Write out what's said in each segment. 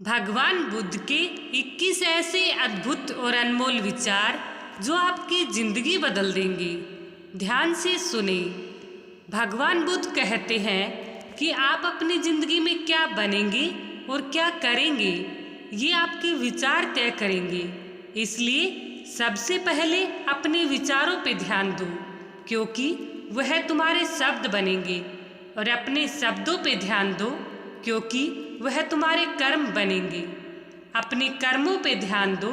भगवान बुद्ध के 21 ऐसे अद्भुत और अनमोल विचार जो आपकी जिंदगी बदल देंगे। ध्यान से सुने। भगवान बुद्ध कहते हैं कि आप अपनी जिंदगी में क्या बनेंगे और क्या करेंगे, ये आपके विचार तय करेंगे। इसलिए सबसे पहले अपने विचारों पे ध्यान दो, क्योंकि वह तुम्हारे शब्द बनेंगे, और अपने शब्दों पे ध्यान दो, क्योंकि वह तुम्हारे कर्म बनेंगे। अपने कर्मों पे ध्यान दो,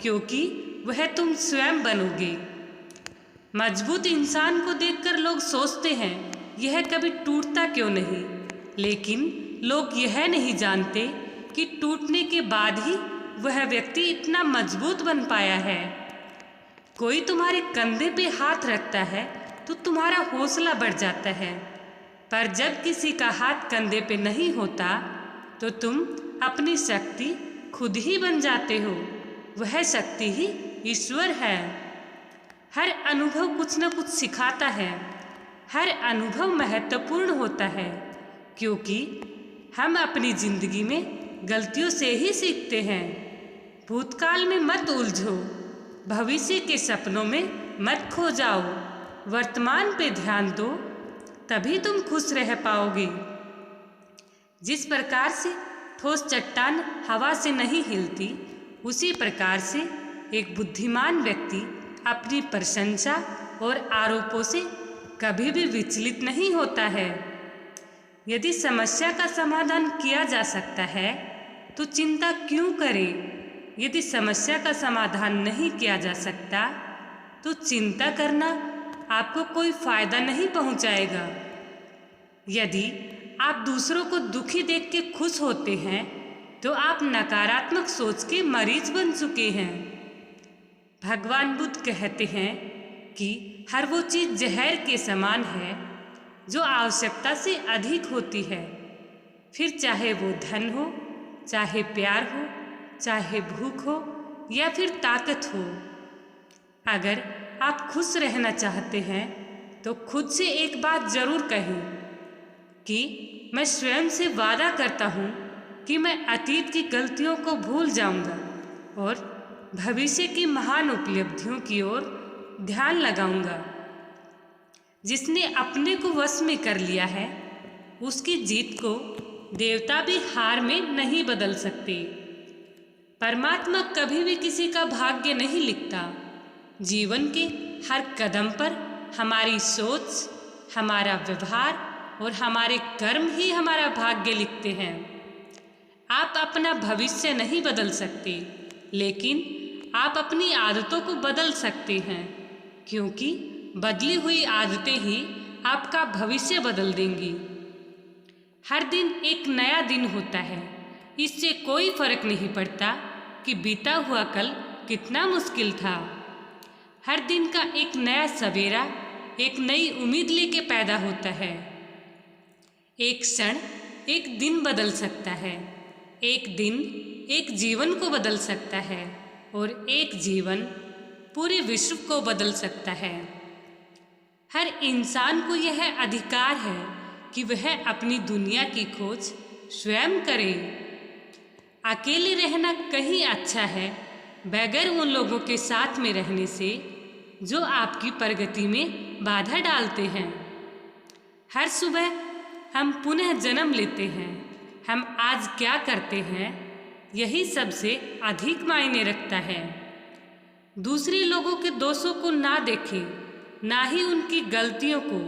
क्योंकि वह तुम स्वयं बनोगे। मजबूत इंसान को देखकर लोग सोचते हैं यह कभी टूटता क्यों नहीं, लेकिन लोग यह नहीं जानते कि टूटने के बाद ही वह व्यक्ति इतना मजबूत बन पाया है। कोई तुम्हारे कंधे पे हाथ रखता है तो तुम्हारा हौसला बढ़ जाता है, पर जब किसी का हाथ कंधे पे नहीं होता तो तुम अपनी शक्ति खुद ही बन जाते हो। वह शक्ति ही ईश्वर है। हर अनुभव कुछ न कुछ सिखाता है। हर अनुभव महत्वपूर्ण होता है, क्योंकि हम अपनी जिंदगी में गलतियों से ही सीखते हैं। भूतकाल में मत उलझो, भविष्य के सपनों में मत खो जाओ। वर्तमान पे ध्यान दो, तभी तुम खुश रह पाओगे। जिस प्रकार से ठोस चट्टान हवा से नहीं हिलती, उसी प्रकार से एक बुद्धिमान व्यक्ति अपनी प्रशंसा और आरोपों से कभी भी विचलित नहीं होता है। यदि समस्या का समाधान किया जा सकता है तो चिंता क्यों करें? यदि समस्या का समाधान नहीं किया जा सकता तो चिंता करना आपको कोई फायदा नहीं पहुंचाएगा। यदि आप दूसरों को दुखी देख के खुश होते हैं तो आप नकारात्मक सोच के मरीज बन चुके हैं। भगवान बुद्ध कहते हैं कि हर वो चीज़ जहर के समान है जो आवश्यकता से अधिक होती है, फिर चाहे वो धन हो, चाहे प्यार हो, चाहे भूख हो या फिर ताकत हो। अगर आप खुश रहना चाहते हैं तो खुद से एक बात जरूर कहें कि मैं स्वयं से वादा करता हूँ कि मैं अतीत की गलतियों को भूल जाऊँगा और भविष्य की महान उपलब्धियों की ओर ध्यान लगाऊंगा। जिसने अपने को वश में कर लिया है, उसकी जीत को देवता भी हार में नहीं बदल सकते। परमात्मा कभी भी किसी का भाग्य नहीं लिखता। जीवन के हर कदम पर हमारी सोच, हमारा व्यवहार और हमारे कर्म ही हमारा भाग्य लिखते हैं। आप अपना भविष्य नहीं बदल सकते, लेकिन आप अपनी आदतों को बदल सकते हैं, क्योंकि बदली हुई आदतें ही आपका भविष्य बदल देंगी। हर दिन एक नया दिन होता है। इससे कोई फर्क नहीं पड़ता कि बीता हुआ कल कितना मुश्किल था। हर दिन का एक नया सवेरा एक नई उम्मीद लेके पैदा होता है। एक क्षण एक दिन बदल सकता है। एक दिन एक जीवन को बदल सकता है और एक जीवन पूरे विश्व को बदल सकता है। हर इंसान को यह अधिकार है कि वह अपनी दुनिया की खोज स्वयं करे। अकेले रहना कहीं अच्छा है, बगैर उन लोगों के साथ में रहने से जो आपकी प्रगति में बाधा डालते हैं। हर सुबह हम पुनः जन्म लेते हैं। हम आज क्या करते हैं, यही सबसे अधिक मायने रखता है। दूसरे लोगों के दोषों को ना देखें, ना ही उनकी गलतियों को।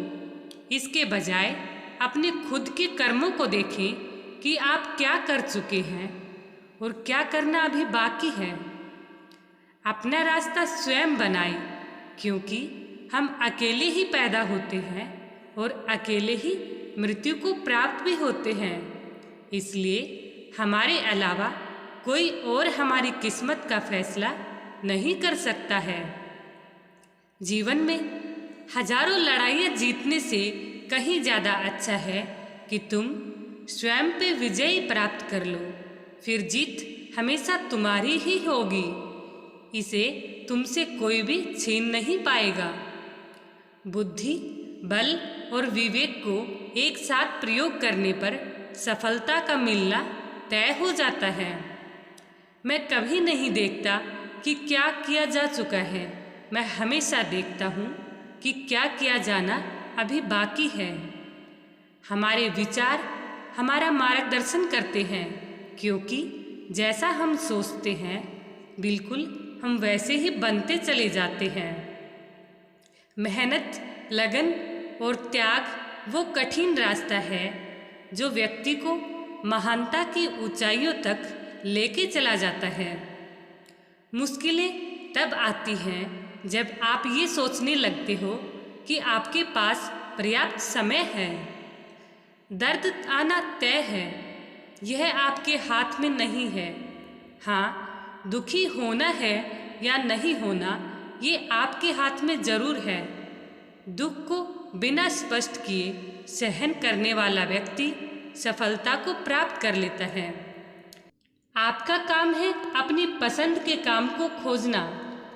इसके बजाय अपने खुद के कर्मों को देखें कि आप क्या कर चुके हैं और क्या करना अभी बाकी है। अपना रास्ता स्वयं बनाएं, क्योंकि हम अकेले ही पैदा होते हैं और अकेले ही मृत्यु को प्राप्त भी होते हैं। इसलिए हमारे अलावा कोई और हमारी किस्मत का फैसला नहीं कर सकता है। जीवन में हजारों लड़ाइयाँ जीतने से कहीं ज़्यादा अच्छा है कि तुम स्वयं पे विजय प्राप्त कर लो, फिर जीत हमेशा तुम्हारी ही होगी। इसे तुमसे कोई भी छीन नहीं पाएगा। बुद्धि, बल और विवेक को एक साथ प्रयोग करने पर सफलता का मिलना तय हो जाता है। मैं कभी नहीं देखता कि क्या किया जा चुका है, मैं हमेशा देखता हूँ कि क्या किया जाना अभी बाकी है। हमारे विचार हमारा मार्गदर्शन करते हैं, क्योंकि जैसा हम सोचते हैं बिल्कुल हम वैसे ही बनते चले जाते हैं। मेहनत, लगन और त्याग वो कठिन रास्ता है जो व्यक्ति को महानता की ऊंचाइयों तक लेके चला जाता है। मुश्किलें तब आती हैं जब आप ये सोचने लगते हो कि आपके पास पर्याप्त समय है। दर्द आना तय है, यह आपके हाथ में नहीं है। हाँ, दुखी होना है या नहीं होना ये आपके हाथ में जरूर है। दुख को बिना स्पष्ट किए सहन करने वाला व्यक्ति सफलता को प्राप्त कर लेता है। आपका काम है अपनी पसंद के काम को खोजना।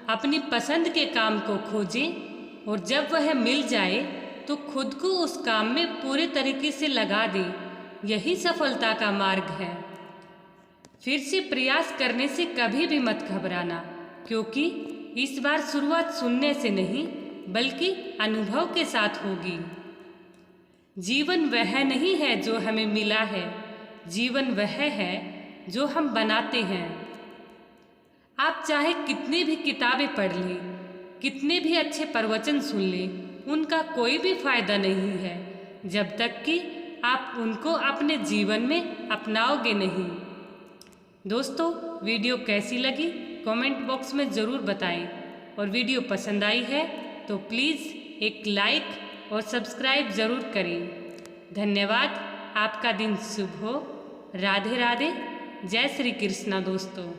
अपनी पसंद के काम को खोजें और जब वह मिल जाए तो खुद को उस काम में पूरे तरीके से लगा दें। यही सफलता का मार्ग है। फिर से प्रयास करने से कभी भी मत घबराना, क्योंकि इस बार शुरुआत सुनने से नहीं बल्कि अनुभव के साथ होगी। जीवन वह नहीं है जो हमें मिला है, जीवन वह है जो हम बनाते हैं। आप चाहे कितनी भी किताबें पढ़ लें, कितने भी अच्छे प्रवचन सुन लें, उनका कोई भी फायदा नहीं है जब तक कि आप उनको अपने जीवन में अपनाओगे नहीं। दोस्तों, वीडियो कैसी लगी कमेंट बॉक्स में ज़रूर बताएं, और वीडियो पसंद आई है तो प्लीज़ एक लाइक और सब्सक्राइब ज़रूर करें। धन्यवाद। आपका दिन शुभ हो। राधे राधे। जय श्री कृष्णा दोस्तों।